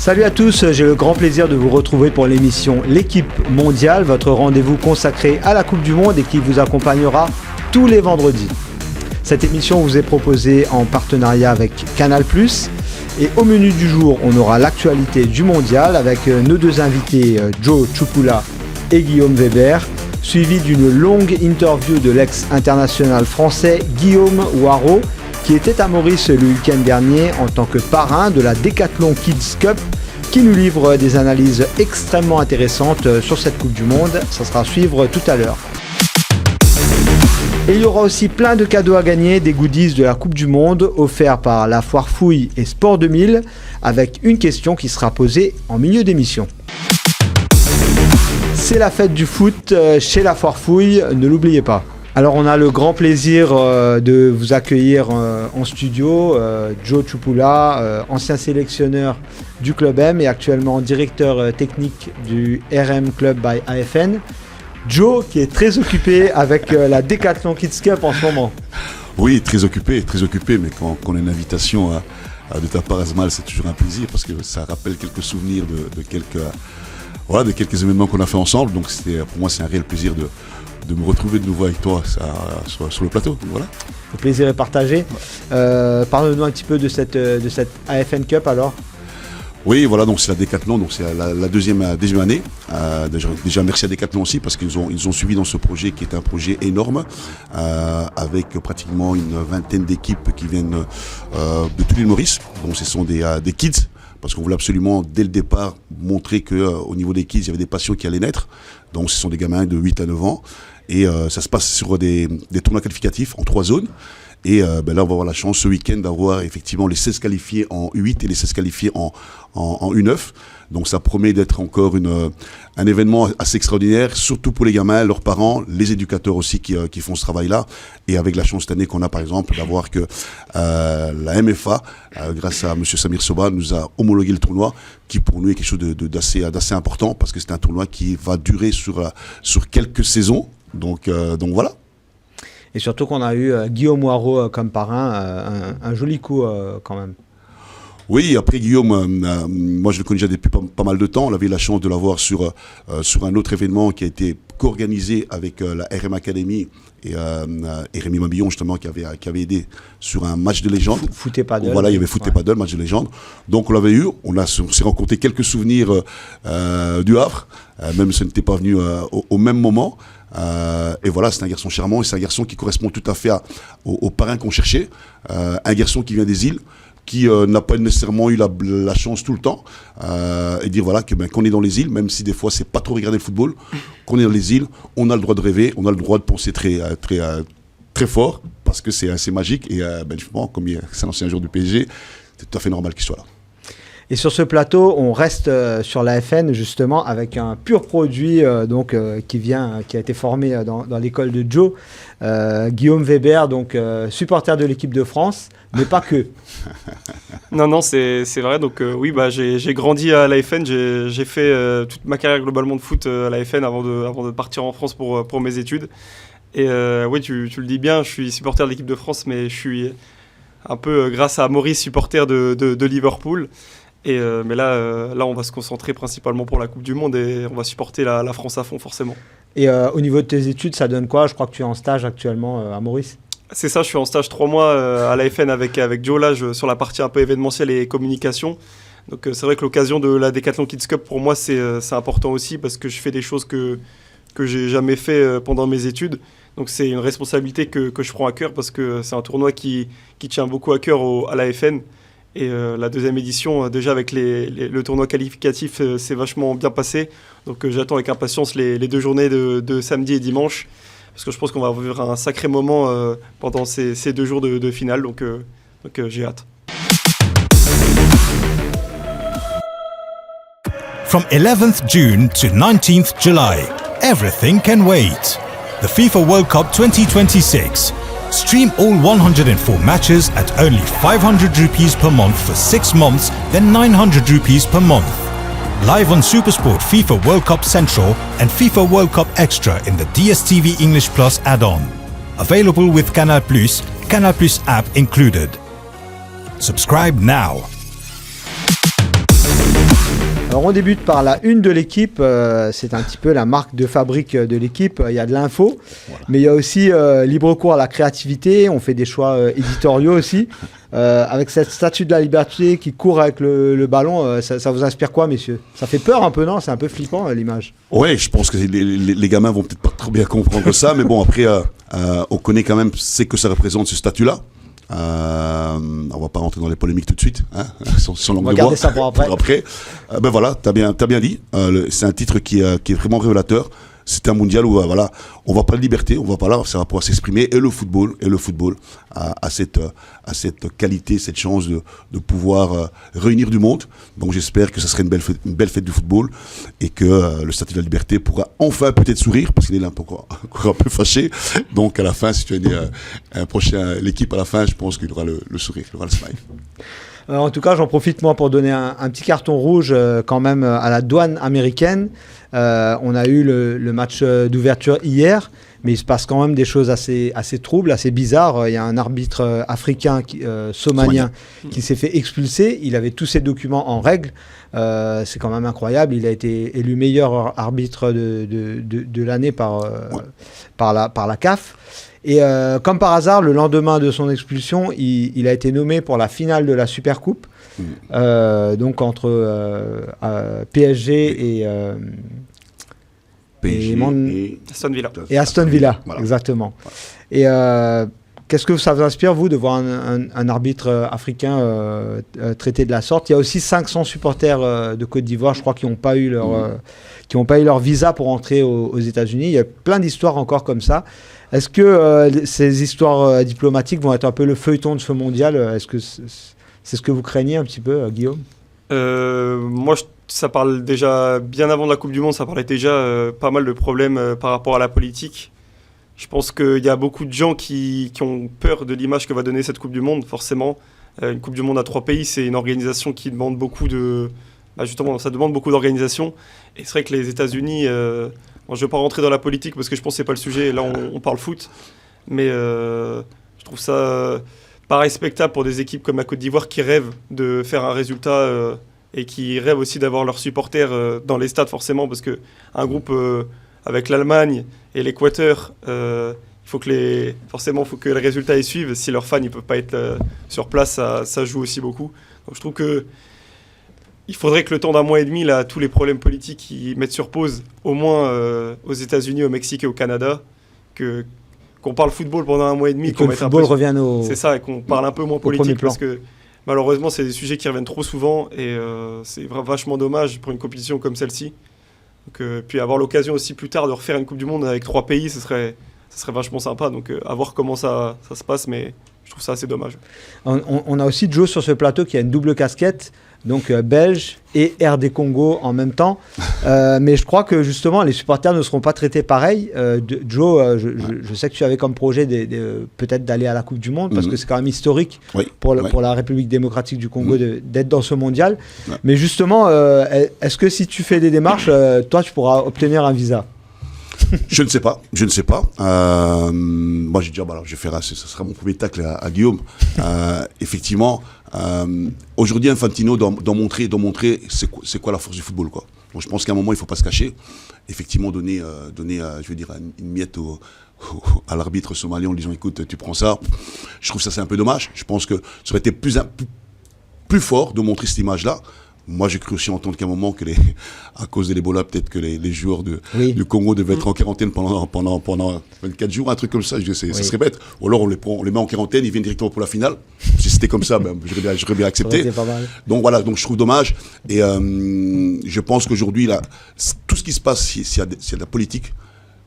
Salut à tous, j'ai le grand plaisir de vous retrouver pour l'émission L'équipe mondiale, votre rendez-vous consacré à la Coupe du Monde et qui vous accompagnera tous les vendredis. Cette émission vous est proposée en partenariat avec Canal+. Et au menu du jour, on aura l'actualité du mondial avec nos deux invités Joe Tchoupula et Guillaume Weber, suivi d'une longue interview de l'ex-international français Guillaume Waro, qui était à Maurice le week-end dernier en tant que parrain de la Decathlon Kids Cup, qui nous livre des analyses extrêmement intéressantes sur cette Coupe du Monde. Ça sera à suivre tout à l'heure. Et il y aura aussi plein de cadeaux à gagner, des goodies de la Coupe du Monde offerts par la Foire Fouille et Sport 2000, avec une question qui sera posée en milieu d'émission. C'est la fête du foot chez la Foire Fouille, ne l'oubliez pas. Alors on a le grand plaisir de vous accueillir en studio, Joe Tchoupula, ancien sélectionneur du Club M et actuellement directeur technique du RM Club by AFN. Joe qui est très occupé avec la Decathlon Kids Cup en ce moment. Oui, très occupé, mais quand on a une invitation de ta part, Azmal, c'est toujours un plaisir parce que ça rappelle quelques souvenirs de quelques événements qu'on a fait ensemble. Donc pour moi c'est un réel plaisir de me retrouver de nouveau avec toi sur le plateau. Voilà. Le plaisir est partagé. Parle-nous un petit peu de cette AFN Cup alors. Oui, voilà, donc c'est la Decathlon, donc c'est la deuxième année. Déjà merci à Decathlon aussi parce qu'ils ont suivi dans ce projet qui est un projet énorme avec pratiquement une vingtaine d'équipes qui viennent de toute l'île Maurice. Donc ce sont des kids parce qu'on voulait absolument dès le départ montrer qu'au niveau des kids il y avait des passions qui allaient naître. Donc ce sont des gamins de 8 à 9 ans et ça se passe sur des tournois qualificatifs en 3 zones. Et là, on va avoir la chance ce week-end d'avoir effectivement les 16 qualifiés en U8 et les 16 qualifiés en U9. Donc ça promet d'être encore un événement assez extraordinaire, surtout pour les gamins, leurs parents, les éducateurs aussi qui font ce travail-là. Et avec la chance cette année qu'on a par exemple d'avoir que la MFA, grâce à M. Samir Soba, nous a homologué le tournoi, qui pour nous est quelque chose d'assez important parce que c'est un tournoi qui va durer sur quelques saisons. Donc voilà. Et surtout qu'on a eu Guillaume Waro comme parrain, un joli coup quand même. Oui, après Guillaume, moi je le connais déjà depuis pas mal de temps. On avait eu la chance de l'avoir sur un autre événement qui a été co-organisé avec la RM Academy et Rémi Mabillon justement qui avait aidé sur un match de légende. Foot et Paddle. Voilà, il y avait Foot et Paddle, match de légende. Donc on l'avait eu, on s'est rencontré quelques souvenirs du Havre, même si on n'était pas venu au même moment. Et voilà, c'est un garçon charmant et c'est un garçon qui correspond tout à fait au parrain qu'on cherchait. Un garçon qui vient des îles, qui n'a pas nécessairement eu la chance tout le temps et dire voilà qu'on est dans les îles, même si des fois c'est pas trop regarder le football, qu'on est dans les îles, on a le droit de rêver, on a le droit de penser très fort parce que c'est assez magique et justement comme c'est l'ancien joueur du PSG, c'est tout à fait normal qu'il soit là. Et sur ce plateau, on reste sur l'AFN justement avec un pur produit qui a été formé dans l'école de Joe, Guillaume Weber, donc supporter de l'équipe de France, mais pas que. Non, c'est vrai. Donc oui, j'ai grandi à l'AFN, j'ai fait toute ma carrière globalement de foot à l'AFN avant de partir en France pour mes études. Et oui, tu le dis bien, je suis supporter de l'équipe de France, mais je suis un peu grâce à Maurice supporter de Liverpool. Mais là, on va se concentrer principalement pour la Coupe du Monde et on va supporter la France à fond forcément. Et au niveau de tes études, ça donne quoi ? Je crois que tu es en stage actuellement à Maurice. C'est ça, je suis en stage 3 mois à l'AFN avec Joe là, sur la partie un peu événementielle et communication. Donc c'est vrai que l'occasion de la Decathlon Kids Cup pour moi c'est important aussi parce que je fais des choses que j'ai jamais fait pendant mes études. Donc c'est une responsabilité que je prends à cœur parce que c'est un tournoi qui tient beaucoup à cœur à l'AFN. Et la deuxième édition, déjà avec le tournoi qualificatif, c'est vachement bien passé. Donc j'attends avec impatience les 2 journées de samedi et dimanche. Parce que je pense qu'on va vivre un sacré moment pendant ces 2 jours de finale. Donc j'ai hâte. From 11th June to 19th July, everything can wait. The FIFA World Cup 2026. Stream all 104 matches at only 500 rupees per month for 6 months, then 900 rupees per month. Live on SuperSport FIFA World Cup Central and FIFA World Cup Extra in the DSTV English Plus add-on. Available with Canal Plus app included. Subscribe now. Alors on débute par la une de l'équipe, c'est un petit peu la marque de fabrique de l'équipe, il y a de l'info, mais il y a aussi libre cours à la créativité, on fait des choix éditoriaux aussi, avec cette statue de la liberté qui court avec le ballon, ça vous inspire quoi messieurs? Ça fait peur un peu, non? C'est un peu flippant l'image. Ouais, je pense que les gamins vont peut-être pas trop bien comprendre ça, mais bon après on connaît quand même ce que ça représente ce statut-là. On va pas rentrer dans les polémiques tout de suite, hein, sans langue de bois. On va garder ça pour après. Ben voilà, t'as bien dit. C'est un titre qui est vraiment révélateur. C'est un mondial où voilà, on va pas de liberté, on va pas là, ça va pouvoir s'exprimer. Et le football a cette qualité, cette chance de pouvoir réunir du monde. Donc j'espère que ça serait une belle fête du football et que le statut de la liberté pourra enfin peut-être sourire parce qu'il est là encore un peu fâché. Donc à la fin, si tu as dit l'équipe à la fin, je pense qu'il aura le sourire, il aura le smile. En tout cas, j'en profite moi pour donner un petit carton rouge quand même à la douane américaine. On a eu le match d'ouverture hier, mais il se passe quand même des choses assez troubles, assez bizarres. Il y a un arbitre africain, somalien, qui s'est fait expulser. Il avait tous ses documents en règle. C'est quand même incroyable. Il a été élu meilleur arbitre de l'année par la CAF. Et comme par hasard, le lendemain de son expulsion, il a été nommé pour la finale de la Supercoupe, donc entre PSG et Aston Villa, voilà. Exactement. Et qu'est-ce que ça vous inspire, vous, de voir un arbitre africain traité de la sorte? Il y a aussi 500 supporters de Côte d'Ivoire, je crois, qui n'ont pas eu leur visa pour entrer aux États-Unis. Il y a plein d'histoires encore comme ça. Est-ce que ces histoires diplomatiques vont être un peu le feuilleton de ce mondial? Est-ce que c'est ce que vous craignez un petit peu, Guillaume? Moi, ça parle déjà, bien avant de la Coupe du Monde, ça parlait déjà pas mal de problèmes par rapport à la politique. Je pense qu'il y a beaucoup de gens qui ont peur de l'image que va donner cette Coupe du Monde, forcément. Une Coupe du Monde à 3 pays, c'est une organisation qui demande beaucoup de... justement, ça demande beaucoup d'organisation. Et c'est vrai que les États-Unis... Bon, je ne vais pas rentrer dans la politique parce que je pense que ce n'est pas le sujet. Là, on parle foot. Mais je trouve ça pas respectable pour des équipes comme la Côte d'Ivoire qui rêvent de faire un résultat et qui rêvent aussi d'avoir leurs supporters dans les stades, forcément. Parce qu'un groupe avec l'Allemagne et l'Équateur, il faut que le résultat y suive. Si leurs fans ne peuvent pas être sur place, ça joue aussi beaucoup. Donc je trouve que il faudrait que le temps d'un mois et demi, là, tous les problèmes politiques qu'ils mettent sur pause, au moins aux États-Unis, au Mexique et au Canada, qu'on parle football pendant un mois et demi. Et que le football revienne C'est ça, et qu'on parle un peu moins politique, parce que malheureusement, c'est des sujets qui reviennent trop souvent, et c'est vachement dommage pour une compétition comme celle-ci. Donc, puis avoir l'occasion aussi plus tard de refaire une Coupe du Monde avec 3 pays, ça serait vachement sympa. Donc à voir comment ça se passe, mais je trouve ça assez dommage. On a aussi Joe sur ce plateau qui a une double casquette, donc belge et RD Congo en même temps. Mais je crois que justement, les supporters ne seront pas traités pareil. Joe, je sais que tu avais comme projet peut-être d'aller à la Coupe du Monde, parce que c'est quand même historique pour la République démocratique du Congo d'être dans ce mondial. Ouais. Mais justement, est-ce que si tu fais des démarches, toi, tu pourras obtenir un visa ? Je ne sais pas. Moi, j'ai dit, je vais faire, ce sera mon premier tacle à Guillaume. Effectivement, aujourd'hui, Infantino doit montrer c'est quoi la force du football, quoi. Donc, je pense qu'à un moment, il ne faut pas se cacher. Effectivement, donner je veux dire, une miette à l'arbitre somalien en lui disant, écoute, tu prends ça. Je trouve ça, c'est un peu dommage. Je pense que ça aurait été plus fort de montrer cette image-là. Moi, j'ai cru aussi entendre qu'à un moment, à cause de l'Ebola, peut-être que les joueurs du Congo devaient être en quarantaine pendant 24 jours, un truc comme ça. Ça serait bête. Ou alors, on les met en quarantaine, ils viennent directement pour la finale. Si c'était comme ça, j'aurais bien accepté. Donc voilà, je trouve dommage. Et je pense qu'aujourd'hui, là, tout ce qui se passe, s'il y a de la politique,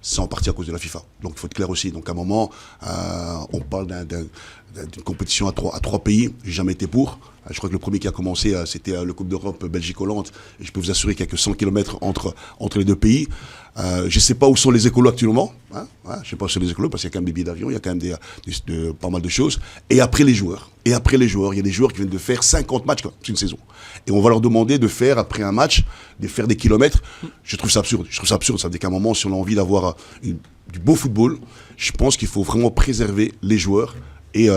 c'est en partie à cause de la FIFA. Donc il faut être clair aussi. Donc à un moment, on parle d'une compétition à trois pays. J'ai jamais été pour. Je crois que le premier qui a commencé, c'était le Coupe d'Europe Belgique-Hollande. Et je peux vous assurer qu'il n'y a que 100 km entre les deux pays. Je ne sais pas où sont les écolos actuellement. Je ne sais pas où sont les écolos parce qu'il y a quand même des billets d'avion, il y a quand même pas mal de choses. Et après les joueurs, il y a des joueurs qui viennent de faire 50 matchs, c'est une saison. Et on va leur demander de faire, après un match, de faire des kilomètres. Je trouve ça absurde. Ça veut dire qu'à un moment, si on a envie d'avoir du beau football, je pense qu'il faut vraiment préserver les joueurs Et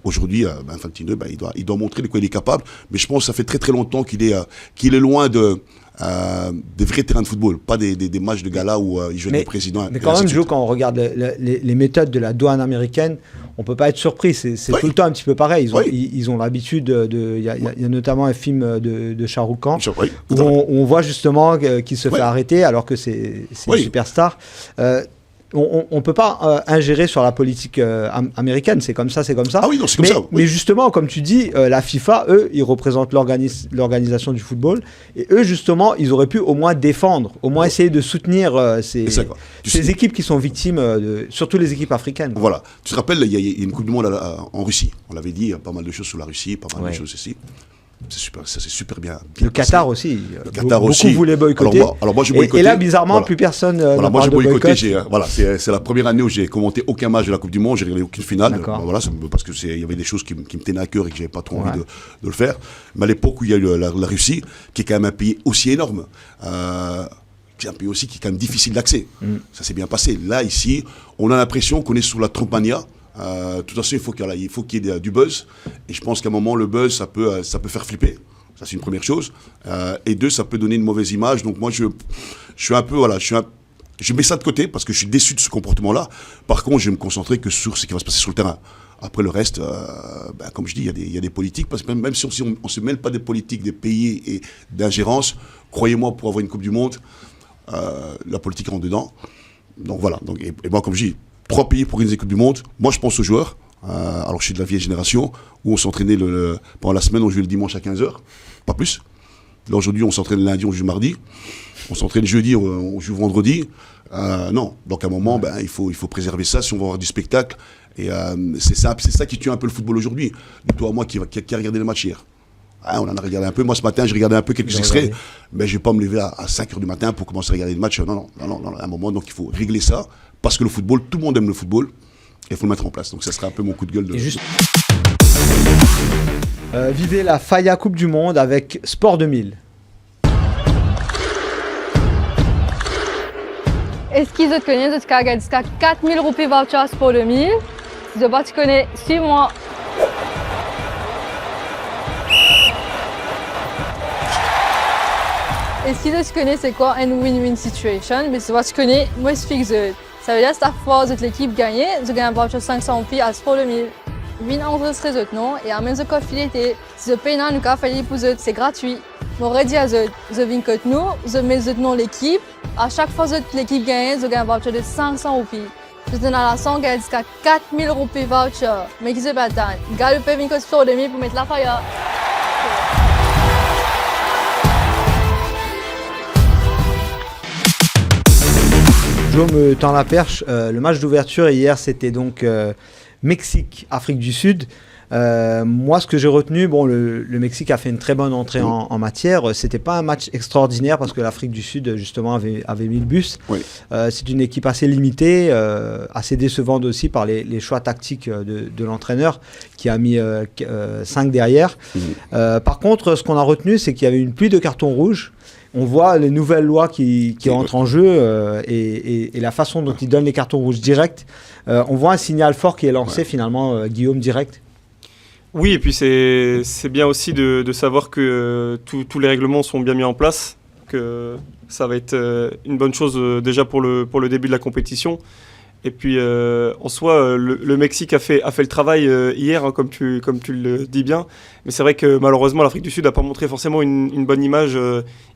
aujourd'hui, Infantino, il doit montrer de quoi il est capable. Mais je pense que ça fait très très longtemps qu'il est loin des vrais terrains de football, pas des matchs de gala où il joue avec le président. Mais quand même, Joe, quand on regarde les méthodes de la douane américaine, on peut pas être surpris. C'est tout le temps un petit peu pareil. Ils ont l'habitude il y a notamment un film de Shah Rukh Khan où on voit justement qu'il se fait arrêter alors que c'est une superstar. On ne peut pas ingérer sur la politique américaine, c'est comme ça. Ah oui, non, c'est comme ça. Mais justement, comme tu dis, la FIFA, eux, ils représentent l'organisation du football. Et eux, justement, ils auraient pu au moins défendre, au moins essayer de soutenir ces équipes qui sont victimes, surtout les équipes africaines. Voilà. Tu te rappelles, il y a une Coupe du Monde en Russie. On l'avait dit, il y a pas mal de choses sur la Russie, pas mal de choses ici. Ça c'est super bien. Le Qatar aussi. Le Qatar beaucoup aussi. voulaient boycotter. Alors moi, j'ai boycotté. Et là, bizarrement, plus personne. Moi, j'ai boycotté. C'est la première année où j'ai commenté aucun match de la Coupe du Monde. J'ai regardé aucune finale. Voilà, parce que il y avait des choses qui me tenaient à cœur et que j'avais pas trop envie de le faire. Mais à l'époque où il y a eu la Russie, qui est quand même un pays aussi énorme. C'est un pays aussi qui est quand même difficile d'accès. Ça s'est bien passé. Là, ici, on a l'impression qu'on est sous la Trumpmania. De toute façon, il faut qu'il y ait du buzz. Et je pense qu'à un moment, le buzz, ça peut faire flipper. Ça, c'est une première chose. Et deux, ça peut donner une mauvaise image. Donc moi, je suis un peu... je mets ça de côté parce que je suis déçu de ce comportement-là. Par contre, je vais me concentrer que sur ce qui va se passer sur le terrain. Après le reste, comme je dis, il y a des politiques. Parce que même si on ne se mêle pas des politiques des pays et d'ingérence, croyez-moi, pour avoir une Coupe du Monde, la politique rentre dedans. Donc voilà. Et moi, comme je dis, 3 pays pour organiser la Coupe du Monde. Moi, je pense aux joueurs. Alors, je suis de la vieille génération où on s'entraînait pendant la semaine, on jouait le dimanche à 15h, pas plus. Là, aujourd'hui, on s'entraîne le lundi, on joue mardi. On s'entraîne le jeudi, on joue vendredi. Non. Donc, à un moment, il faut préserver ça si on veut avoir du spectacle. Et c'est ça qui tue un peu le football aujourd'hui. De toi à moi qui a regardé le match hier. On en a regardé un peu. Moi, ce matin, j'ai regardé un peu quelques extraits. Mais je ne vais pas me lever à 5h du matin pour commencer à regarder le match. Non. À un moment, donc, il faut régler ça. Parce que le football, tout le monde aime le football. Et il faut le mettre en place. Donc, ça sera un peu mon coup de gueule. Vivez la Faya Coupe du Monde avec Sport 2000. Est-ce qu'ils te connaissent? Tu as gagné 4 000 roupies voucher Sport 2000. Si tu ne connais, suis-moi. Est-ce qu'ils te connaissent c'est quoi une win-win situation? Mais tu connais, moi je fixe. Ça veut dire que cette fois que l'équipe gagne, tu gagnes un voucher 500 roupies à Sport 2000. Win enregistré non et en même temps que fidélité. Si tu payes un cas fallait pour eux, c'est gratuit. M'aurait dit à eux, je viens que nous, je mets non l'équipe. À chaque fois que l'équipe gagne, je gagne un voucher de 500 roupies. Je donne à la son gagne jusqu'à 4 000 roupies voucher. Mais qui se battent, gagne le payé que Sport 2000 pour mettre la faille. Joe me tend la perche. Le match d'ouverture hier, c'était donc Mexique, Afrique du Sud. Moi, ce que j'ai retenu, le Mexique a fait une très bonne entrée en matière. C'était pas un match extraordinaire parce que l'Afrique du Sud, justement, avait mis le bus. Oui. C'est une équipe assez limitée, assez décevante aussi par les choix tactiques de l'entraîneur qui a mis 5 derrière. Par contre, ce qu'on a retenu, c'est qu'il y avait une pluie de cartons rouges. On voit les nouvelles lois qui entrent en jeu et la façon dont ils donnent les cartons rouges directs. On voit un signal fort qui est lancé finalement, Guillaume, direct. Oui, et puis c'est bien aussi de savoir que tous les règlements sont bien mis en place, que ça va être une bonne chose déjà pour le début de la compétition. Et puis en soi, le Mexique a fait le travail hier, hein, comme tu le dis bien. Mais c'est vrai que malheureusement, l'Afrique du Sud n'a pas montré forcément une bonne image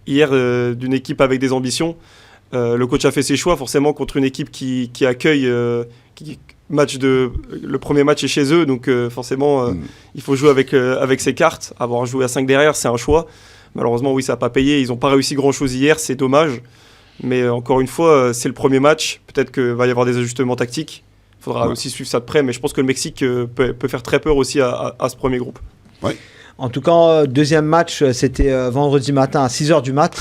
hier d'une équipe avec des ambitions. Le coach a fait ses choix forcément contre une équipe qui accueille le premier match est chez eux, donc forcément il faut jouer avec ses cartes. Avoir joué à 5 derrière, c'est un choix. Malheureusement, oui, ça n'a pas payé. Ils n'ont pas réussi grand-chose hier, c'est dommage. Mais encore une fois, c'est le premier match. Peut-être qu'il va y avoir des ajustements tactiques. Il faudra aussi suivre ça de près. Mais je pense que le Mexique peut faire très peur aussi à ce premier groupe. Ouais. En tout cas, deuxième match, c'était vendredi matin à 6h du mat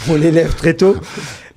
pour l'élève très tôt.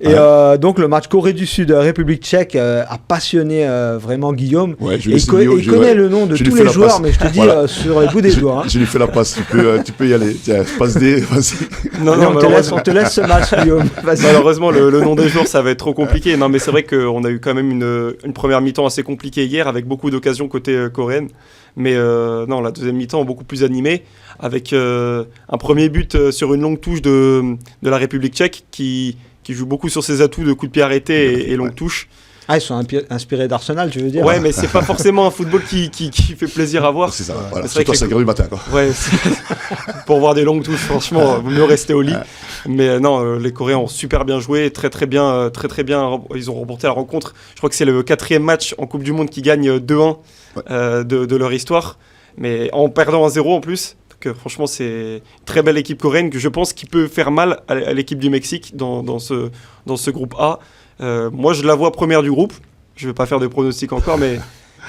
Et donc le match Corée du Sud, République tchèque a passionné vraiment Guillaume. Ouais, Et il connaît le nom de tous les joueurs, mais je te dis sur les bouts des doigts. Hein. Je lui fais la passe, tu peux y aller. Tiens, passe D, vas-y. Non, on te laisse ce match, Guillaume. Malheureusement, le nom des joueurs, ça va être trop compliqué. Non, mais c'est vrai qu'on a eu quand même une première mi-temps assez compliquée hier, avec beaucoup d'occasions côté coréenne. Mais non, la deuxième mi-temps beaucoup plus animée, avec un premier but sur une longue touche de la République tchèque qui joue beaucoup sur ses atouts de coups de pied arrêtés et longue touche. Ah, ils sont inspirés d'Arsenal, tu veux dire? Ouais, mais c'est pas forcément un football qui fait plaisir à voir. C'est ça, voilà. C'est Surtout à 5h du matin, quoi. Ouais, pour voir des longues touches, franchement, vaut mieux rester au lit. Mais non, les Coréens ont super bien joué, très bien. Ils ont remporté la rencontre. Je crois que c'est le 4e match en Coupe du Monde qui gagne 2-1 de leur histoire, mais en perdant 1-0 en plus. Donc franchement, c'est une très belle équipe coréenne que je pense qui peut faire mal à l'équipe du Mexique dans ce groupe A. Moi, je la vois première du groupe. Je ne vais pas faire de pronostics encore, mais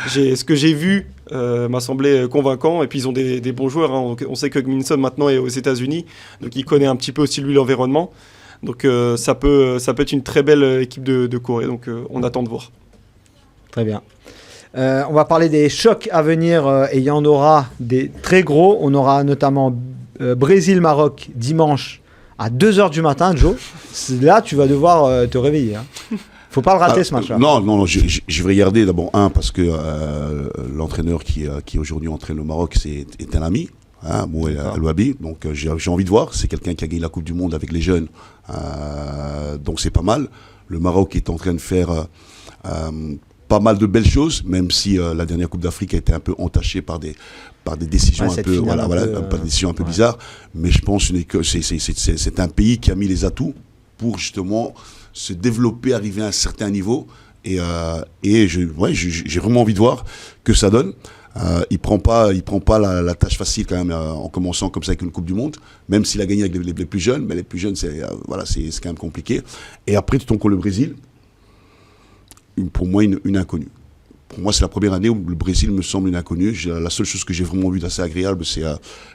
ce que j'ai vu m'a semblé convaincant. Et puis, ils ont des bons joueurs. Hein. On sait que Minson, maintenant, est aux États-Unis. Donc, il connaît un petit peu aussi, lui, l'environnement. Donc, ça peut être une très belle équipe de Corée. Donc, on attend de voir. Très bien. On va parler des chocs à venir et il y en aura des très gros. On aura notamment Brésil-Maroc dimanche à 2h du matin, Joe. Là, tu vas devoir te réveiller. Hein. Faut pas le rater ce match-là. Non, je vais regarder d'abord parce que l'entraîneur qui aujourd'hui entraîne le Maroc est un ami, hein, Mouel Alouabi. Donc j'ai envie de voir. C'est quelqu'un qui a gagné la Coupe du Monde avec les jeunes, donc c'est pas mal. Le Maroc est en train de faire pas mal de belles choses, même si la dernière Coupe d'Afrique a été un peu entachée par des décisions un peu bizarres. Mais je pense que c'est un pays qui a mis les atouts pour justement se développer, arriver à un certain niveau. Et j'ai vraiment envie de voir que ça donne. Il prend pas la tâche facile quand même en commençant comme ça avec une Coupe du Monde, même s'il a gagné avec les plus jeunes. Mais les plus jeunes, c'est quand même compliqué. Et après, tout le Brésil, pour moi, une inconnue. Pour moi, c'est la première année où le Brésil me semble une inconnue. La seule chose que j'ai vraiment vue d'assez agréable, c'est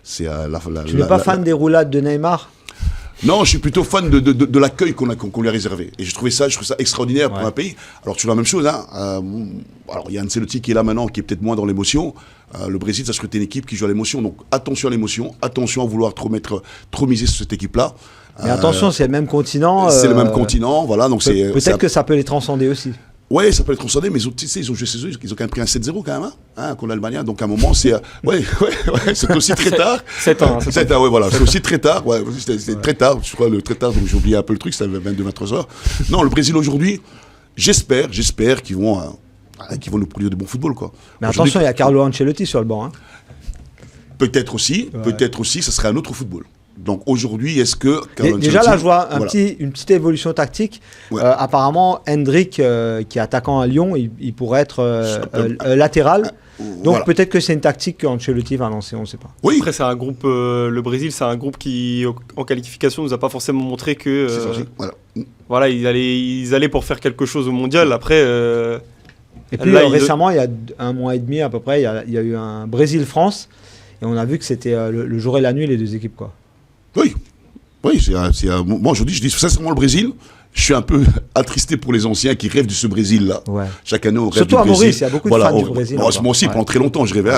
Tu n'es pas fan des roulades de Neymar? Non, je suis plutôt fan de l'accueil qu'on lui a réservé. Et je trouve ça extraordinaire pour un pays. Alors, toujours la même chose. Hein. Alors, il y a Ancelotti qui est là maintenant, qui est peut-être moins dans l'émotion. Le Brésil, ça serait une équipe qui joue à l'émotion. Donc, attention à l'émotion. Attention à vouloir trop miser sur cette équipe-là. Mais attention, c'est le même continent. C'est le même continent, voilà. Donc peut-être que ça peut les transcender aussi. Ouais, ça peut être transcendé, mais ils ont joué chez eux, ils ont quand même pris un 7-0 quand même, hein, contre l'Allemagne. Donc à un moment, c'est c'est aussi très tard. 7-1, ouais, voilà, c'est aussi très tard. Ouais, c'était très tard, je crois, très tard, donc j'ai oublié un peu le truc, c'était 22-23 heures. Non, le Brésil aujourd'hui, j'espère qu'ils vont nous produire du bon football, quoi. Mais attention, il y a Carlo Ancelotti sur le banc. Hein. Peut-être aussi, ça serait un autre football. Donc aujourd'hui, est-ce que... Déjà là, je vois une petite évolution tactique. Ouais. Apparemment, Hendrick, qui est attaquant à Lyon, il pourrait être latéral. Donc peut-être que c'est une tactique qu'Ancelotti va lancer, on ne sait pas. Oui. Après, c'est un groupe, le Brésil, c'est un groupe qui, en qualification, nous a pas forcément montré que... voilà, ils allaient pour faire quelque chose au mondial. Après... Et puis récemment, il y a 1 mois et demi à peu près, il y a eu un Brésil-France. Et on a vu que c'était le jour et la nuit, les deux équipes, quoi. Oui, moi aujourd'hui je dis sincèrement le Brésil, je suis un peu attristé pour les anciens qui rêvent de ce Brésil-là. Ouais. Chaque année on rêve du Brésil. Surtout à Maurice, il y a beaucoup de fans du Brésil. Moi aussi, pendant très longtemps je rêvais.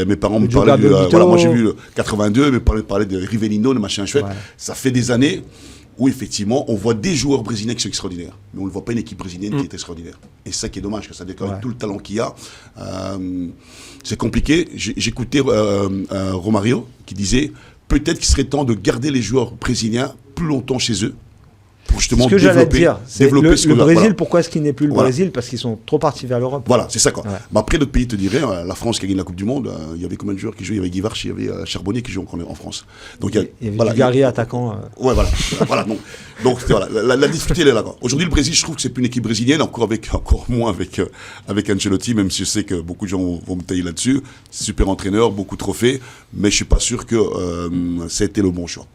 Mes parents me parlaient moi j'ai vu le 82, mais parlaient de Rivellino, le machin chouette. Ouais. Ça fait des années où effectivement on voit des joueurs brésiliens qui sont extraordinaires, mais on ne voit pas une équipe brésilienne qui est extraordinaire. Et c'est ça qui est dommage, que ça déclare tout le talent qu'il y a. C'est compliqué. J'écoutais Romario qui disait peut-être qu'il serait temps de garder les joueurs brésiliens plus longtemps chez eux pour justement développer. Ce que j'allais dire, le Brésil, voilà. Pourquoi est-ce qu'il n'est plus le Brésil? Parce qu'ils sont trop partis vers l'Europe. Voilà, c'est ça quoi. Ouais. Mais après, d'autres pays te diraient, la France qui a gagné la Coupe du Monde, il y avait combien de joueurs qui jouaient? Il y avait Guy Varch, il y avait Charbonnier qui joue en France. Donc, il y avait Dugarry attaquant. Ouais, voilà. Donc voilà, la difficulté elle est là. Aujourd'hui, le Brésil, je trouve que c'est plus une équipe brésilienne, encore moins avec Ancelotti, même si je sais que beaucoup de gens vont me tailler là-dessus. Super entraîneur, beaucoup de trophées, mais je suis pas sûr que c'était le bon choix.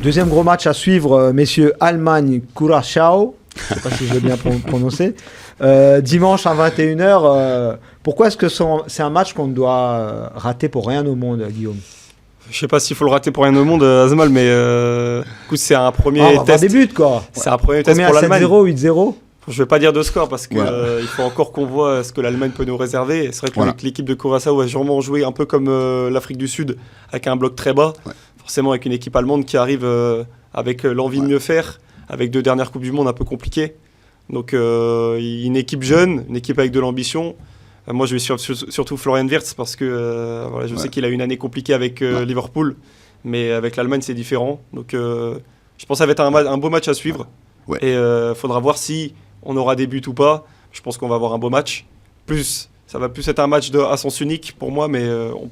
Deuxième gros match à suivre, messieurs, Allemagne-Curaçao. Je ne sais pas si je l'ai bien prononcé. Dimanche à 21h. Pourquoi est-ce que c'est un match qu'on doit rater pour rien au monde, Guillaume? Je sais pas s'il faut le rater pour rien au monde, Azmal, mais écoute, c'est un premier On va avoir test. des buts, quoi. C'est un premier test Combien, pour l'Allemagne. 7-0, 8-0? Je vais pas dire de score parce que Voilà. il faut encore qu'on voit ce que l'Allemagne peut nous réserver. Et c'est vrai que Voilà. l'équipe de Curaçao va sûrement jouer un peu comme l'Afrique du Sud, avec un bloc très bas. Ouais. Forcément avec une équipe allemande qui arrive avec l'envie de mieux faire, avec 2 dernières Coupes du Monde un peu compliquées. Donc une équipe jeune, une équipe avec de l'ambition. Moi je vais surtout Florian Wirtz parce que voilà, je sais qu'il a eu une année compliquée avec Liverpool, mais avec l'Allemagne c'est différent. Donc je pense que ça va être un beau match à suivre. Ouais. Et faudra voir si on aura des buts ou pas. Je pense qu'on va avoir un beau match. Ça va plus être un match à sens unique pour moi, mais on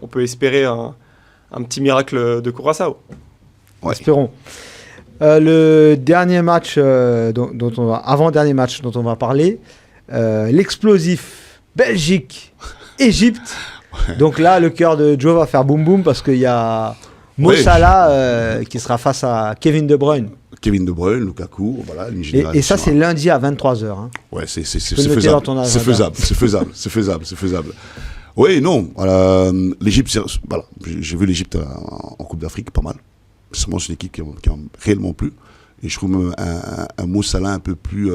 peut espérer un petit miracle de Curaçao. Ouais. Espérons. Le dernier match, avant-dernier match dont on va parler, l'explosif Belgique-Égypte. Donc là, le cœur de Joe va faire boum boum parce qu'il y a Mo Salah qui sera face à Kevin De Bruyne. Kevin De Bruyne, Lukaku, voilà. Et ça, c'est lundi à 23h. Hein. Ouais, c'est peux le noter dans ton agenda. faisable. C'est faisable. Oui, non. Voilà, l'Égypte, voilà, j'ai vu l'Égypte en Coupe d'Afrique, pas mal. C'est une équipe qui a réellement plu. Et je trouve un Mo Salah un peu plus.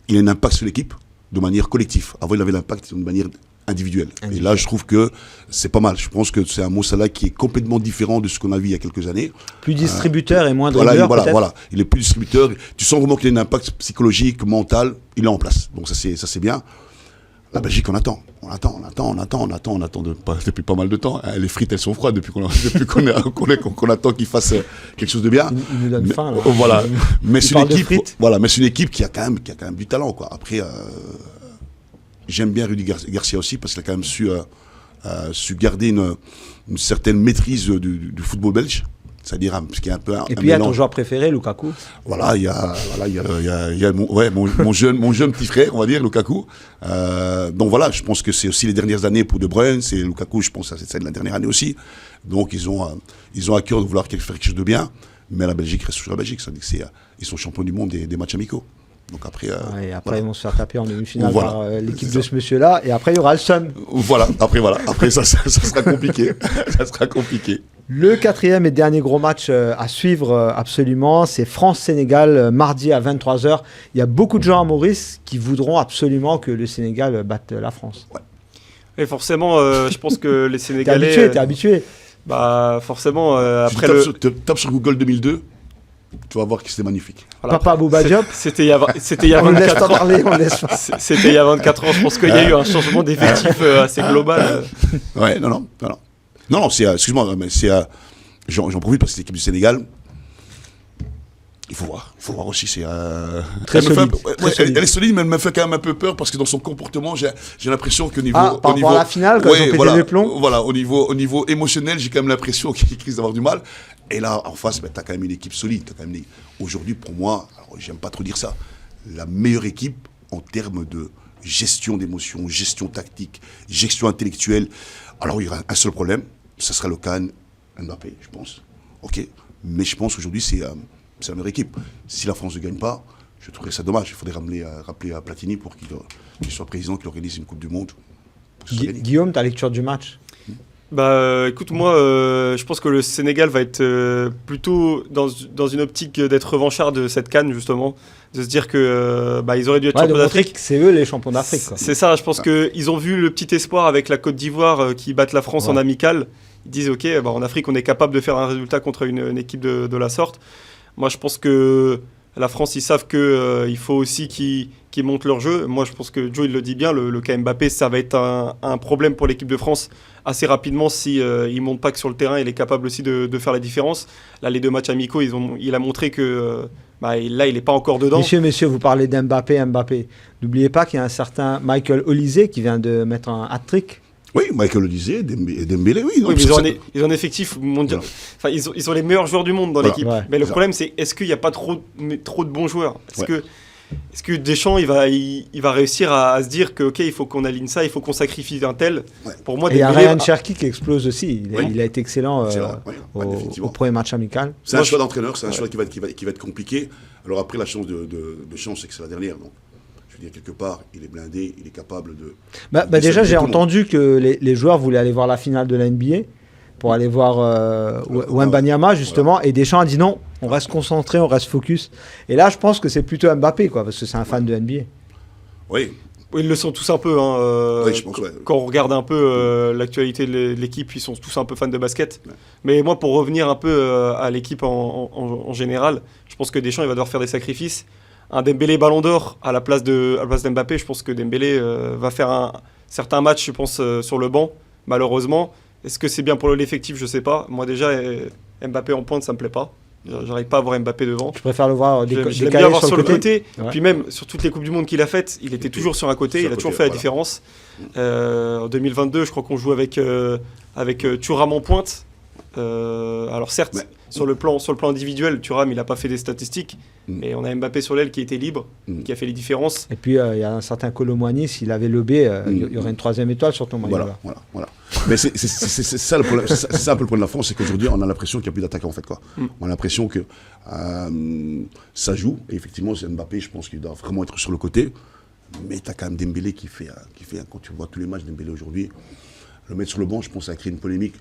Il a un impact sur l'équipe de manière collective. Avant, il avait l'impact de manière individuelle. Et là, je trouve que c'est pas mal. Je pense que c'est un Mo Salah qui est complètement différent de ce qu'on a vu il y a quelques années. Plus distributeur et moins dribbleur, peut-être. Voilà. Il est plus distributeur. Tu sens vraiment qu'il a un impact psychologique, mental. Il est en place. Donc ça, c'est bien. La Belgique, on attend depuis pas mal de temps. Les frites, elles sont froides depuis qu'on attend qu'il fasse quelque chose de bien. Il nous donne faim, là. Voilà. Mais c'est parle de une équipe, frites. voilà. Mais c'est une équipe qui a quand même du talent, quoi. Après, j'aime bien Rudy Garcia aussi parce qu'il a quand même su garder une certaine maîtrise du football belge. C'est-à-dire ce qui est un peu Et puis il y a ton joueur préféré, Lukaku. Voilà, il y a mon jeune petit frère, on va dire, Lukaku. Donc voilà, je pense que c'est aussi les dernières années pour De Bruyne, c'est Lukaku, je pense que c'est la dernière année aussi. Donc ils ont à cœur de vouloir faire quelque chose de bien, mais la Belgique reste toujours la Belgique. Ça veut dire ils sont champions du monde des matchs amicaux. Donc après, Et après, voilà. ils vont se faire taper en demi-finale Voilà. par l'équipe C'est de ça. ce monsieur-là. Et après, il y aura le Sun. Voilà. Après ça sera compliqué. Ça sera compliqué. Le 4e et dernier gros match à suivre absolument, c'est France-Sénégal, mardi à 23h. Il y a beaucoup de gens à Maurice qui voudront absolument que le Sénégal batte la France. Et forcément, je pense que les T'es Sénégalais. habitué. Bah forcément, après Tape sur Google 2002, tu vas voir que c'était magnifique. voilà, Papa Bouba Diop, c'était il y a on ne laisse 24 pas ans. parler, on laisse pas. C'était il y a 24 ans. Je pense qu'il y a eu un changement d'effectif assez global. Ouais, non, c'est, excuse-moi, mais c'est, j'en profite parce que c'est l'équipe du Sénégal. Il faut voir aussi. C'est Très solide. Elle est solide, mais elle me fait quand même un peu peur parce que dans son comportement, j'ai l'impression qu'au niveau, Par rapport à la finale, quand ils ont pété les plombs. Voilà, au niveau émotionnel, j'ai quand même l'impression qu'il risque d'avoir du mal. Et là, en face, t'as quand même une équipe solide. Aujourd'hui, pour moi, alors j'aime pas trop dire ça, la meilleure équipe en termes de gestion d'émotions, gestion tactique, gestion intellectuelle. Alors il y aura un seul problème, ce sera le cas Mbappé, je pense. Ok, mais je pense qu'aujourd'hui c'est la meilleure équipe. Si la France ne gagne pas, je trouverais ça dommage. Il faudrait rappeler à Platini pour qu'il soit président, qu'il organise une Coupe du Monde. Guillaume, ta lecture du match? Bah écoute, moi je pense que le Sénégal va être plutôt dans une optique d'être revanchard de cette CAN justement, de se dire que ils auraient dû être champions d'Afrique. C'est eux les champions d'Afrique. C'est ça, je pense qu'ils ont vu le petit espoir avec la Côte d'Ivoire qui battent la France en amical. Ils disent ok, en Afrique on est capable de faire un résultat contre une équipe de la sorte. Moi je pense que la France ils savent qu'il faut aussi qu'ils montent leur jeu. Moi je pense que Joe il le dit bien, le cas Mbappé ça va être un problème pour l'équipe de France assez rapidement si il monte pas que sur le terrain, il est capable aussi de faire la différence. Là les 2 matchs amicaux, il a montré que là il n'est pas encore dedans. Messieurs, vous parlez d'Mbappé. N'oubliez pas qu'il y a un certain Michael Olise qui vient de mettre un hat-trick. Oui, Michael le disait, Dembélé, oui. Oui, mais ils ont un effectif mondial. Enfin, ils ont les meilleurs joueurs du monde dans l'équipe. Ouais. Mais le problème, c'est est-ce qu'il n'y a pas trop de bons joueurs? Est-ce que Deschamps, il va réussir à se dire que ok, il faut qu'on aligne ça, il faut qu'on sacrifie un tel. Pour moi, Et il y a Dembélé, Ryan Cherki qui explose aussi. Il a été excellent au premier match amical. C'est un choix d'entraîneur, c'est un choix qui va être compliqué. Alors après, la chance de chance, c'est que c'est la dernière. Donc, je Je veux dire, quelque part, il est blindé, il est capable de... Déjà, j'ai entendu que les joueurs voulaient aller voir la finale de la NBA pour aller voir Wembanyama, justement, et Deschamps a dit non, on reste concentré, on reste focus. Et là, je pense que c'est plutôt Mbappé, quoi, parce que c'est un fan de NBA. Oui. Ils le sont tous un peu. Oui, je pense, ouais. Quand on regarde un peu l'actualité de l'équipe, ils sont tous un peu fans de basket. Ouais. Mais moi, pour revenir un peu à l'équipe en général, je pense que Deschamps il va devoir faire des sacrifices. Un Dembélé Ballon d'Or à la place d'Mbappé, je pense que Dembélé va faire un certain match, je pense, sur le banc, malheureusement. Est-ce que c'est bien pour l'effectif? Je sais pas. Moi déjà, Mbappé en pointe, ça me plaît pas. J'arrive pas à voir Mbappé devant. Je préfère le voir décalé bien voir sur le côté. Ouais. Puis même sur toutes les Coupes du Monde qu'il a faites, il était toujours sur un côté. Il a toujours fait la différence. En 2022, je crois qu'on joue avec Thuram en pointe. Alors certes, sur le plan individuel, Thuram, il n'a pas fait des statistiques. Mais on a Mbappé sur l'aile qui était libre, qui a fait les différences. Et puis il y a un certain Kolo Muani, s'il avait lobé, il y aurait une 3e étoile sur ton maillot. Voilà. Mais c'est ça le problème. C'est ça un peu le problème de la France, c'est qu'aujourd'hui on a l'impression qu'il n'y a plus d'attaquants en fait, quoi. On a l'impression que ça joue. Et effectivement, c'est Mbappé, je pense qu'il doit vraiment être sur le côté. Mais tu as quand même Dembélé qui fait quand tu vois tous les matchs Dembélé aujourd'hui, le mettre sur le banc, je pense que ça crée une polémique.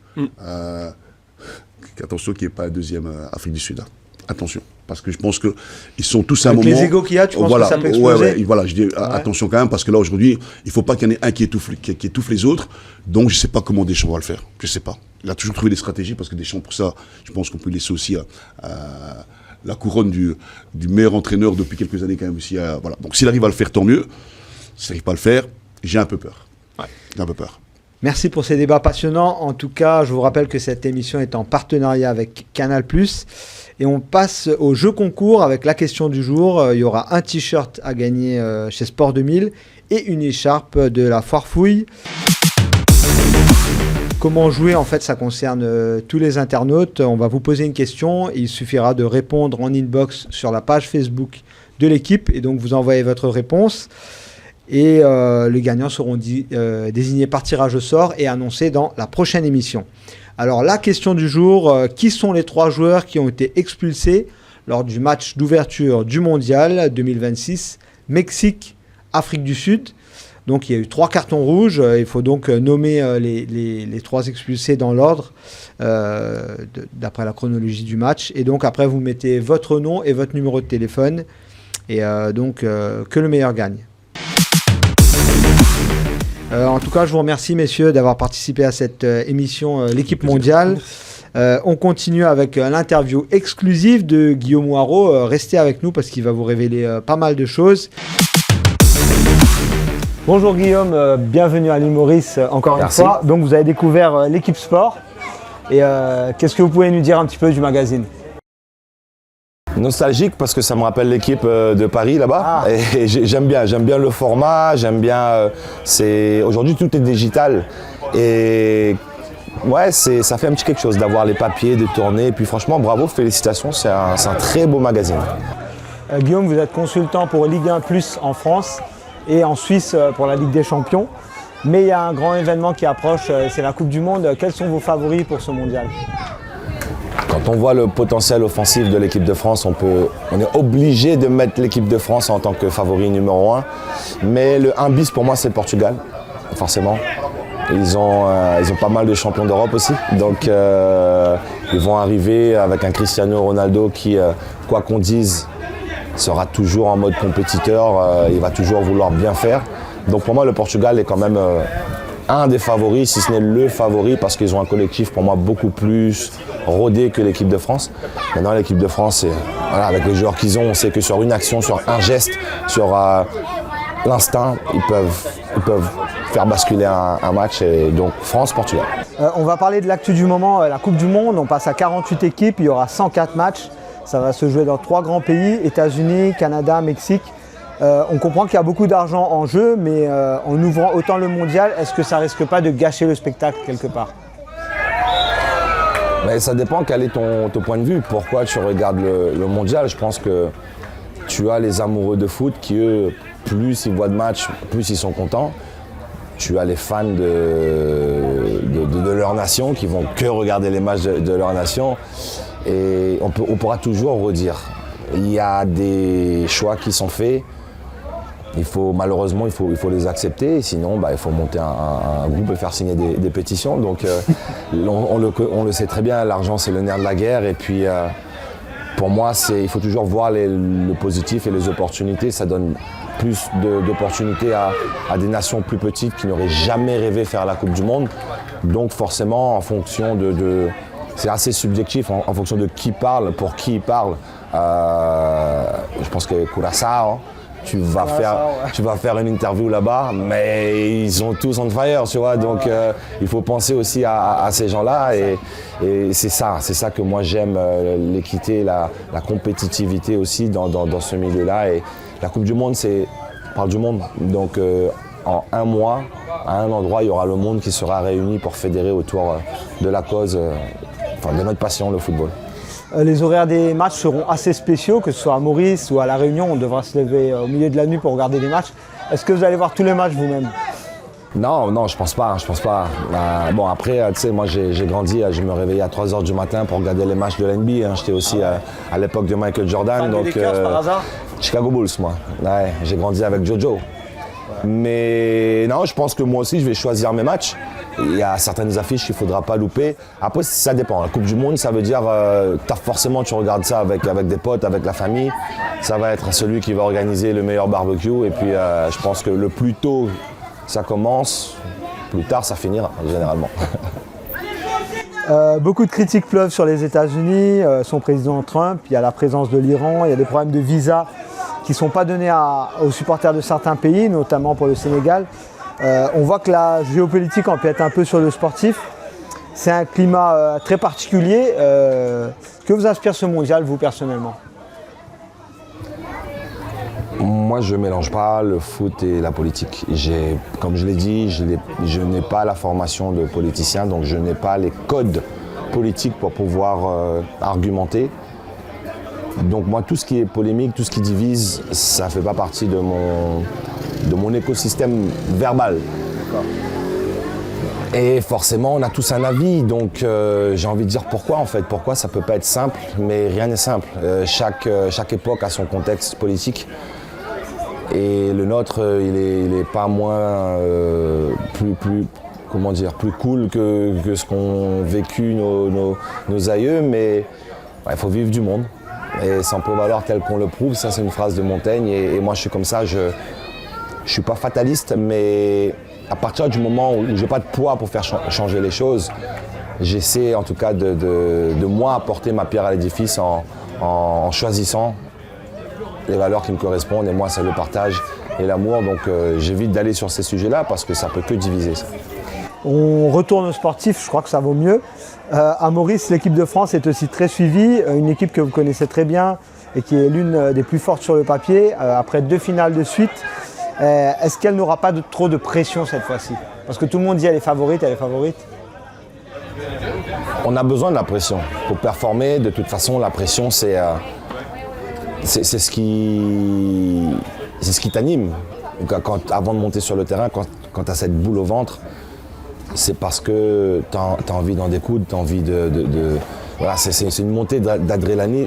Attention qu'il n'y ait pas un deuxième Afrique du Sud. Attention, parce que je pense qu'ils sont tous à un moment... les égos qu'il y a, tu penses que ça peut exploser? Voilà, je dis attention quand même, parce que là aujourd'hui, il ne faut pas qu'il y en ait un qui étouffe les autres. Donc je ne sais pas comment Deschamps va le faire. Je ne sais pas. Il a toujours trouvé des stratégies, parce que Deschamps, pour ça, je pense qu'on peut laisser aussi la couronne du meilleur entraîneur depuis quelques années quand même aussi. Voilà. Donc s'il arrive à le faire, tant mieux. S'il n'arrive pas à le faire, j'ai un peu peur. J'ai un peu peur. Merci pour ces débats passionnants. En tout cas, je vous rappelle que cette émission est en partenariat avec Canal+. Et on passe au jeu concours avec la question du jour. Il y aura un t-shirt à gagner chez Sport 2000 et une écharpe de la Foire Fouille. Comment jouer? En fait, ça concerne tous les internautes. On va vous poser une question. Il suffira de répondre en inbox sur la page Facebook de l'équipe. Et donc, vous envoyez votre réponse. Et les gagnants seront désignés par tirage au sort et annoncés dans la prochaine émission. Alors la question du jour, qui sont les 3 joueurs qui ont été expulsés lors du match d'ouverture du Mondial 2026, Mexique, Afrique du Sud? Donc il y a eu 3 cartons rouges, il faut donc nommer les 3 expulsés dans l'ordre d'après la chronologie du match. Et donc après vous mettez votre nom et votre numéro de téléphone et donc que le meilleur gagne. En tout cas, je vous remercie, messieurs, d'avoir participé à cette émission L'équipe mondiale. On continue avec l'interview exclusive de Guillaume Moirot. Restez avec nous parce qu'il va vous révéler pas mal de choses. Bonjour Guillaume, bienvenue à l'île Maurice encore une fois. Donc vous avez découvert l'équipe sport. Et qu'est-ce que vous pouvez nous dire un petit peu du magazine ? Nostalgique parce que ça me rappelle l'équipe de Paris là-bas. Et j'aime bien le format, j'aime bien. Aujourd'hui tout est digital et ouais, ça fait un petit quelque chose d'avoir les papiers, de tourner. Et puis franchement, bravo, félicitations, c'est un très beau magazine. Guillaume, vous êtes consultant pour Ligue 1 Plus en France et en Suisse pour la Ligue des Champions. Mais il y a un grand événement qui approche, c'est la Coupe du Monde. Quels sont vos favoris pour ce mondial ? Quand on voit le potentiel offensif de l'équipe de France, on est obligé de mettre l'équipe de France en tant que favori numéro 1. Mais le 1 bis pour moi c'est le Portugal, forcément. Ils ont pas mal de champions d'Europe aussi. Donc ils vont arriver avec un Cristiano Ronaldo qui, quoi qu'on dise, sera toujours en mode compétiteur. Il va toujours vouloir bien faire. Donc pour moi le Portugal est quand même un des favoris, si ce n'est le favori, parce qu'ils ont un collectif pour moi beaucoup plus rodé que l'équipe de France. Maintenant l'équipe de France, voilà, avec les joueurs qu'ils ont, on sait que sur une action, sur un geste, sur l'instinct, ils peuvent faire basculer un match. Et donc France-Portugal. On va parler de l'actu du moment, la Coupe du Monde. On passe à 48 équipes, il y aura 104 matchs. Ça va se jouer dans 3 grands pays, États-Unis, Canada, Mexique. On comprend qu'il y a beaucoup d'argent en jeu, mais en ouvrant autant le mondial, est-ce que ça risque pas de gâcher le spectacle quelque part ? Mais ça dépend quel est ton point de vue. Pourquoi tu regardes le mondial ? Je pense que tu as les amoureux de foot qui, eux, plus ils voient de matchs, plus ils sont contents. Tu as les fans de leur nation qui vont que regarder les matchs de leur nation. Et on pourra toujours redire. Il y a des choix qui sont faits. Malheureusement, il faut les accepter, sinon il faut monter un groupe et faire signer des pétitions. Donc on le sait très bien, l'argent c'est le nerf de la guerre. Et puis pour moi, il faut toujours voir le positif et les opportunités. Ça donne plus d'opportunités à des nations plus petites qui n'auraient jamais rêvé faire la Coupe du Monde. Donc forcément, en fonction c'est assez subjectif, en fonction de qui parle, pour qui il parle. Je pense que Curaçao, tu vas faire une interview là-bas, mais ils sont tous on fire, tu vois. Donc il faut penser aussi à ces gens-là et c'est ça que moi j'aime, l'équité, la compétitivité aussi dans ce milieu-là. Et la Coupe du Monde, on parle du monde. Donc en un mois, à un endroit, il y aura le monde qui sera réuni pour fédérer autour de la cause, de notre passion, le football. Les horaires des matchs seront assez spéciaux, que ce soit à Maurice ou à La Réunion. On devra se lever au milieu de la nuit pour regarder les matchs. Est-ce que vous allez voir tous les matchs vous-même? Non, je pense pas. Bon, après, tu sais, moi j'ai grandi, je me réveillais à 3h du matin pour regarder les matchs de l'NBA. J'étais aussi à l'époque de Michael Jordan. Donc, Lakers, par hasard? Chicago Bulls, moi. Ouais, j'ai grandi avec Jojo. Mais non, je pense que moi aussi, je vais choisir mes matchs. Il y a certaines affiches qu'il ne faudra pas louper. Après, ça dépend. La Coupe du Monde, ça veut dire forcément tu regardes ça avec des potes, avec la famille. Ça va être celui qui va organiser le meilleur barbecue. Et puis, je pense que le plus tôt ça commence, plus tard ça finira, généralement. Beaucoup de critiques pleuvent sur les États-Unis, son président Trump. Il y a la présence de l'Iran, il y a des problèmes de visa qui ne sont pas donnés aux supporters de certains pays, notamment pour le Sénégal. On voit que la géopolitique empiète un peu sur le sportif. C'est un climat très particulier. Que vous inspire ce mondial, vous, personnellement? Moi, je ne mélange pas le foot et la politique. Comme je l'ai dit, je n'ai pas la formation de politicien, donc je n'ai pas les codes politiques pour pouvoir argumenter. Donc moi, tout ce qui est polémique, tout ce qui divise, ça ne fait pas partie de mon écosystème verbal. Et forcément, on a tous un avis, donc j'ai envie de dire pourquoi en fait. Pourquoi ça ne peut pas être simple, mais rien n'est simple. Chaque époque a son contexte politique. Et le nôtre, il est pas moins plus cool que ce qu'ont vécu nos aïeux, mais il faut vivre du monde. Et ça en peut valoir tel qu'on le prouve, ça c'est une phrase de Montaigne, et moi je suis comme ça, je suis pas fataliste, mais à partir du moment où je n'ai pas de poids pour faire changer les choses, j'essaie en tout cas de moi apporter ma pierre à l'édifice en choisissant les valeurs qui me correspondent, et moi c'est le partage et l'amour, donc j'évite d'aller sur ces sujets-là parce que ça peut que diviser ça. On retourne au sportif, je crois que ça vaut mieux. À Maurice, l'équipe de France est aussi très suivie, une équipe que vous connaissez très bien et qui est l'une des plus fortes sur le papier, après 2 finales de suite. Est-ce qu'elle n'aura pas trop de pression cette fois-ci? Parce que tout le monde dit elle est favorite, elle est favorite. On a besoin de la pression pour performer. De toute façon, la pression, c'est ce qui t'anime. Avant de monter sur le terrain, quand tu as cette boule au ventre, c'est parce que tu as envie d'en découdre, tu as envie voilà, c'est une montée d'adrénaline,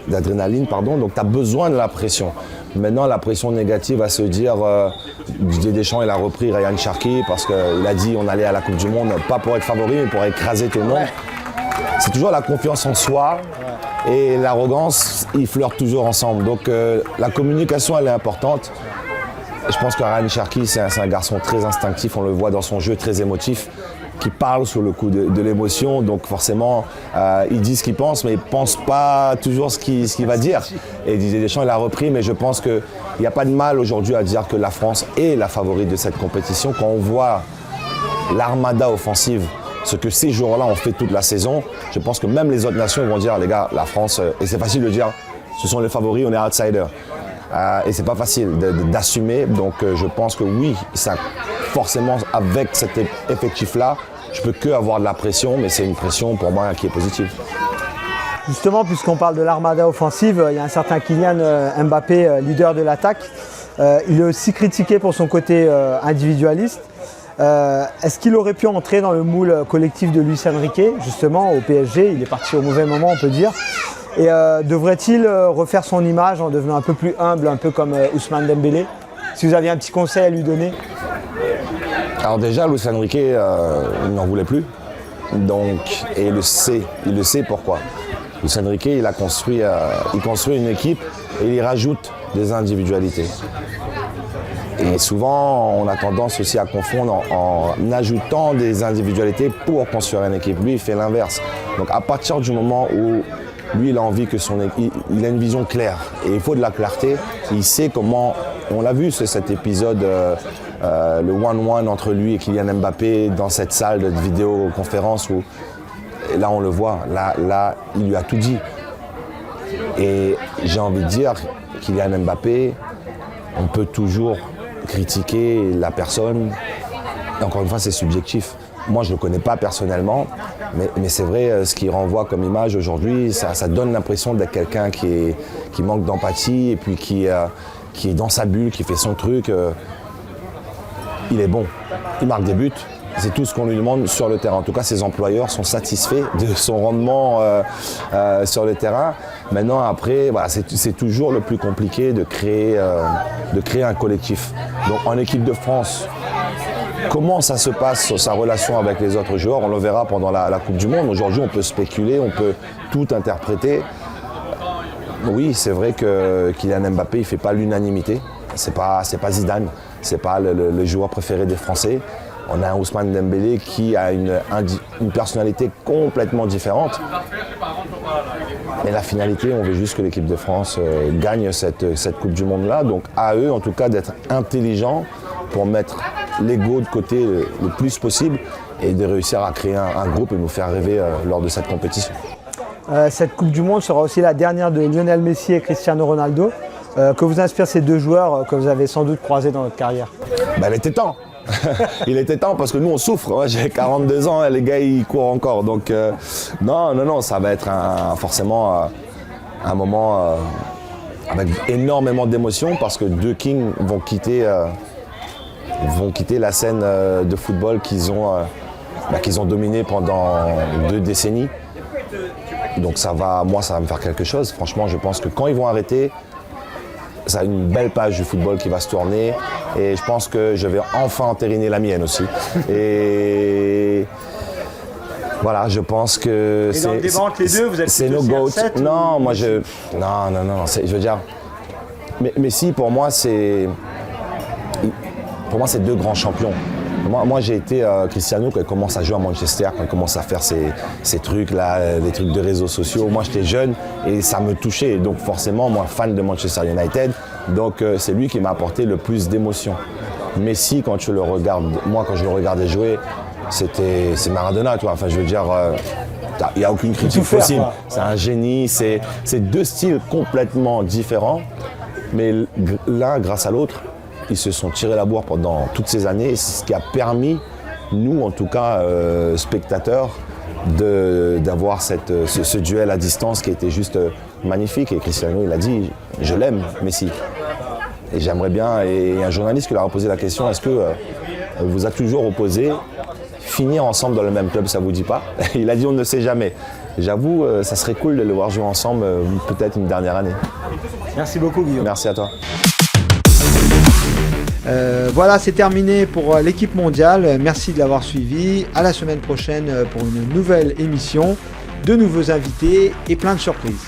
donc tu as besoin de la pression. Maintenant, la pression négative va se dire, Didier Deschamps, il a repris Ryan Cherki parce qu'il a dit on allait à la Coupe du Monde, pas pour être favori, mais pour écraser tout le monde. C'est toujours la confiance en soi et l'arrogance, ils flirtent toujours ensemble. Donc la communication, elle est importante. Je pense que Ryan Cherki, c'est un garçon très instinctif, on le voit dans son jeu très émotif, qui parle sur le coup de l'émotion, donc forcément il dit ce qu'il pense, mais il ne pense pas toujours ce qu'il va dire. Et Didier Deschamps, il a repris, mais je pense qu'il n'y a pas de mal aujourd'hui à dire que la France est la favorite de cette compétition. Quand on voit l'armada offensive, ce que ces joueurs-là ont fait toute la saison, je pense que même les autres nations vont dire, les gars, la France, et c'est facile de dire, ce sont les favoris, on est outsiders. Et c'est pas facile d'assumer, donc je pense que oui, ça, forcément avec cet effectif-là, je peux que avoir de la pression, mais c'est une pression pour moi qui est positive. Justement, puisqu'on parle de l'armada offensive, il y a un certain Kylian Mbappé, leader de l'attaque. Il est aussi critiqué pour son côté individualiste. Est-ce qu'il aurait pu entrer dans le moule collectif de Luis Enrique, justement au PSG? Il est parti au mauvais moment, on peut dire. Et devrait-il refaire son image en devenant un peu plus humble, un peu comme Ousmane Dembélé? si vous aviez un petit conseil à lui donner. Alors déjà, Luis Enrique, il n'en voulait plus. Donc, et il le sait pourquoi. Luis Enrique, il construit une équipe et il y rajoute des individualités. Et souvent, on a tendance aussi à confondre en ajoutant des individualités pour construire une équipe. Lui, il fait l'inverse. Donc à partir du moment où lui, il a envie que son équipe, il a une vision claire. Et il faut de la clarté. Il sait comment, on l'a vu cet épisode, le 1-1 entre lui et Kylian Mbappé dans cette salle de vidéoconférence où, et là on le voit, là il lui a tout dit. Et j'ai envie de dire, Kylian Mbappé, on peut toujours critiquer la personne. Et encore une fois, c'est subjectif. Moi, je ne le connais pas personnellement, mais c'est vrai, ce qu'il renvoie comme image aujourd'hui, ça donne l'impression d'être quelqu'un qui manque d'empathie et puis qui est dans sa bulle, qui fait son truc. Il est bon, il marque des buts. C'est tout ce qu'on lui demande sur le terrain. En tout cas, ses employeurs sont satisfaits de son rendement sur le terrain. Maintenant, après, voilà, c'est toujours le plus compliqué de créer un collectif. Donc, en équipe de France, comment ça se passe, sa relation avec les autres joueurs, on le verra pendant la Coupe du Monde. Aujourd'hui, on peut spéculer, on peut tout interpréter. Oui, c'est vrai que Kylian Mbappé, il ne fait pas l'unanimité. C'est pas Zidane, c'est pas le joueur préféré des Français. On a un Ousmane Dembélé qui a une personnalité complètement différente. Mais la finalité, on veut juste que l'équipe de France gagne cette Coupe du Monde-là. Donc à eux, en tout cas, d'être intelligents pour mettre l'ego de côté le plus possible et de réussir à créer un groupe et nous faire rêver lors de cette compétition. Cette Coupe du Monde sera aussi la dernière de Lionel Messi et Cristiano Ronaldo. Que vous inspirent ces deux joueurs que vous avez sans doute croisés dans votre carrière? Il était temps. Il était temps parce que nous on souffre. Moi, j'ai 42 ans et les gars ils courent encore. Donc non, ça va être forcément un moment avec énormément d'émotions parce que deux kings vont quitter la scène de football qu'ils ont dominé pendant 2 décennies. Donc ça va me faire quelque chose. Franchement, je pense que quand ils vont arrêter, ça a une belle page du football qui va se tourner et je pense que je vais enfin entériner la mienne aussi. Et voilà, je pense que c'est... Et dans le débat entre les deux, vous êtes c'est nos GOAT. Non, moi je veux dire... Messi, pour moi, c'est 2 grands champions. Moi j'ai été Cristiano quand il commence à jouer à Manchester, quand il commence à faire ces trucs-là, des trucs de réseaux sociaux. Moi j'étais jeune et ça me touchait. Donc forcément, moi fan de Manchester United, donc c'est lui qui m'a apporté le plus d'émotion. Messi, quand je le regardais jouer, c'est Maradona, toi. Enfin je veux dire, il n'y a aucune critique possible. C'est un génie, c'est 2 styles complètement différents, mais l'un grâce à l'autre. Ils se sont tirés la bourre pendant toutes ces années. C'est ce qui a permis, nous en tout cas, spectateurs, d'avoir ce duel à distance qui était juste magnifique. Et Cristiano, il a dit, je l'aime, Messi. Et j'aimerais bien, et un journaliste qui leur a posé la question, est-ce que vous a toujours opposé finir ensemble dans le même club, ça vous dit pas? Il a dit, on ne sait jamais. J'avoue, ça serait cool de le voir jouer ensemble, peut-être une dernière année. Merci beaucoup, Guillaume. Merci à toi. Voilà, c'est terminé pour l'équipe mondiale. Merci de l'avoir suivi. À la semaine prochaine pour une nouvelle émission, de nouveaux invités et plein de surprises.